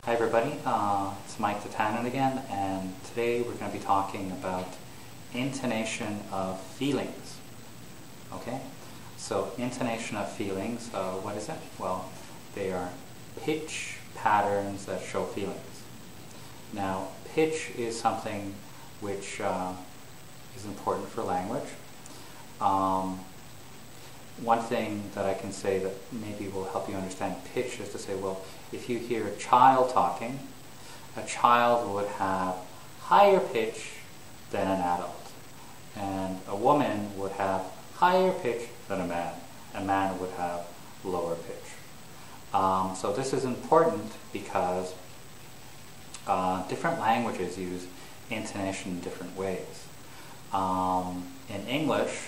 Hi everybody, it's Mike Tiittanen again, and today we're going to be talking about intonation of feelings. Okay? So intonation of feelings, what is it? Well, they are pitch patterns that show feelings. Now, pitch is something which is important for language. One thing that I can say that maybe will help you understand pitch is to say, well, if you hear a child talking, a child would have higher pitch than an adult. And a woman would have higher pitch than a man. A man would have lower pitch. So this is important because different languages use intonation in different ways. In English,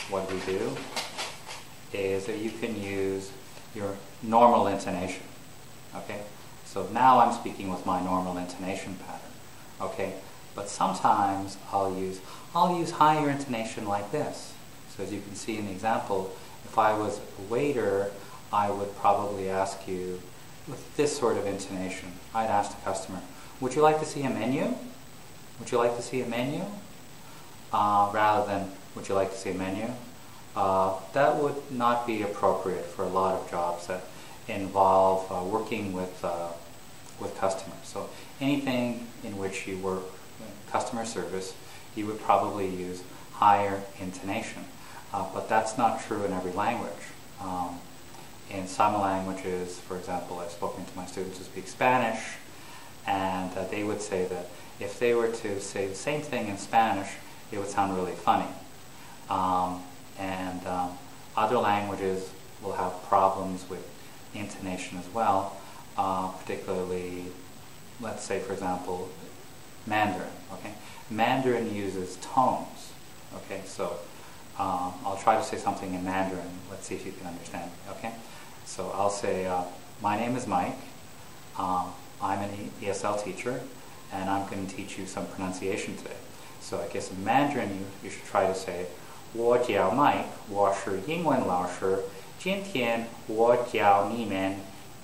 what we do is that you can use your normal intonation. Okay? So now I'm speaking with my normal intonation pattern. Okay? But sometimes I'll use higher intonation like this. So as you can see in the example, if I was a waiter, I would probably ask you with this sort of intonation. I'd ask the customer, would you like to see a menu? Would you like to see a menu? Rather than, would you like to see a menu? That would not be appropriate for a lot of jobs that involve working with customers. So anything in which you work customer service, you would probably use higher intonation. But that's not true in every language. In some languages, for example, I've spoken to my students who speak Spanish, and they would say that if they were to say the same thing in Spanish, it would sound really funny. Other languages will have problems with intonation as well, particularly, let's say, for example, Mandarin. Okay, Mandarin uses tones. Okay, so I'll try to say something in Mandarin. Let's see if you can understand me. Okay, so I'll say, my name is Mike. I'm an ESL teacher, and I'm going to teach you some pronunciation today. So I guess in Mandarin you should try to say, 我叫 Mike, 我是英文老师，今天我教你们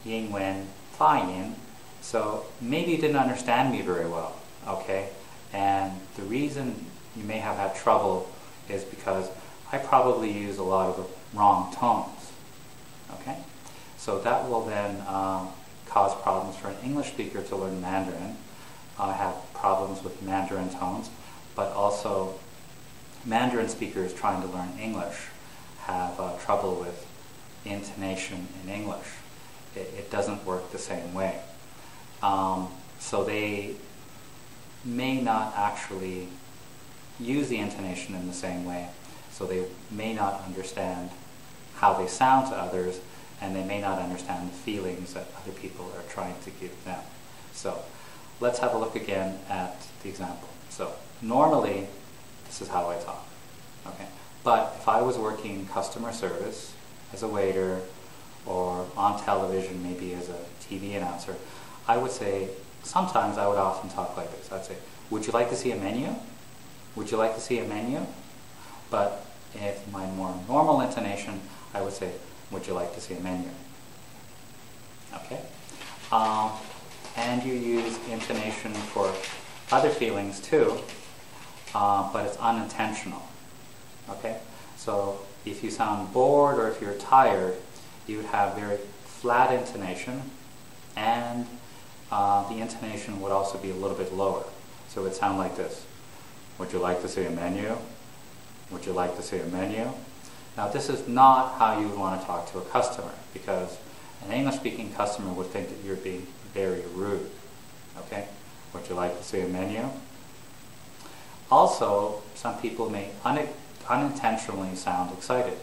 英文发音. So maybe you didn't understand me very well, okay? And the reason you may have had trouble is because I probably use a lot of the wrong tones, okay? So that will then cause problems for an English speaker to learn Mandarin. I have problems with Mandarin tones, but also Mandarin speakers trying to learn English have trouble with intonation in English. It doesn't work the same way. So they may not actually use the intonation in the same way. So they may not understand how they sound to others, and they may not understand the feelings that other people are trying to give them. So let's have a look again at the example. So normally, this is how I talk. Okay? But if I was working in customer service as a waiter or on television, maybe as a TV announcer, I would say, sometimes I would often talk like this. I'd say, would you like to see a menu? Would you like to see a menu? But if my more normal intonation, I would say, would you like to see a menu? Okay? And you use intonation for other feelings too, but it's unintentional. Okay? So if you sound bored or if you're tired, you would have very flat intonation, and the intonation would also be a little bit lower. So it would sound like this. Would you like to see a menu? Would you like to see a menu? Now this is not how you would want to talk to a customer, because an English-speaking customer would think that you're being very rude. Okay? Would you like to see a menu? Also, some people may unintentionally sound excited.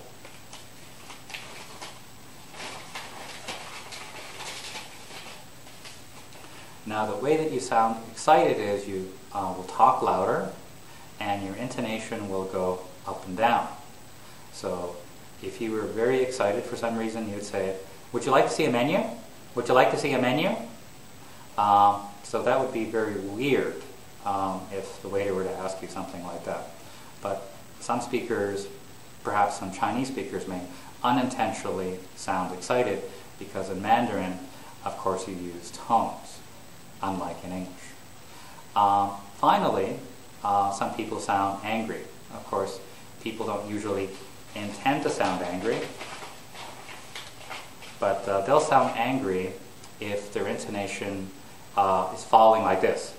Now the way that you sound excited is you will talk louder, and your intonation will go up and down. So if you were very excited for some reason, you would say, would you like to see a menu? Would you like to see a menu? So that would be very weird if the waiter were to ask you something like that. But some speakers, perhaps some Chinese speakers, may unintentionally sound excited, because in Mandarin of course you use tones, unlike in English. Finally, some people sound angry. Of course, people don't usually intend to sound angry, but they'll sound angry if their intonation is falling like this,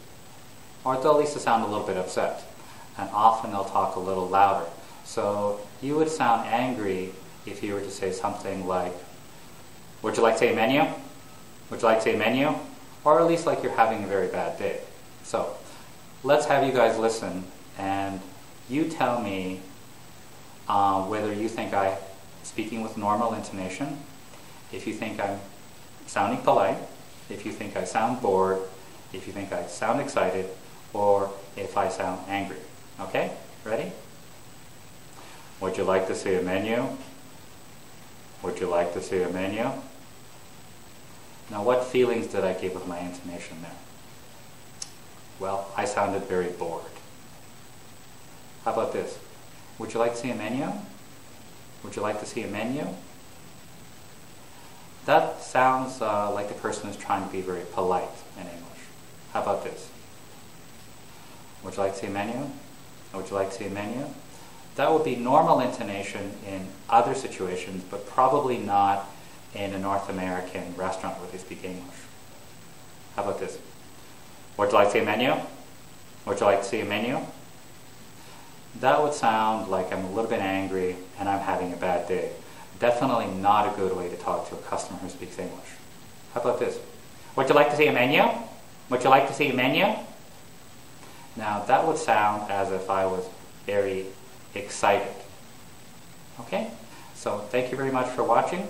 or they'll at least sound a little bit upset, and often they'll talk a little louder. So you would sound angry if you were to say something like, would you like to say a menu? Would you like to say a menu? Or at least like you're having a very bad day. So let's have you guys listen, and you tell me whether you think I'm speaking with normal intonation, if you think I'm sounding polite, if you think I sound bored, if you think I sound excited, or if I sound angry. Okay? Ready? Would you like to see a menu? Would you like to see a menu? Now, what feelings did I give with my intonation there? Well, I sounded very bored. How about this? Would you like to see a menu? Would you like to see a menu? That sounds like the person is trying to be very polite in English. How about this? Would you like to see a menu? Would you like to see a menu? That would be normal intonation in other situations, but probably not in a North American restaurant where they speak English. How about this? Would you like to see a menu? Would you like to see a menu? That would sound like I'm a little bit angry and I'm having a bad day. Definitely not a good way to talk to a customer who speaks English. How about this? Would you like to see a menu? Would you like to see a menu? Now that would sound as if I was very excited. Okay? So thank you very much for watching.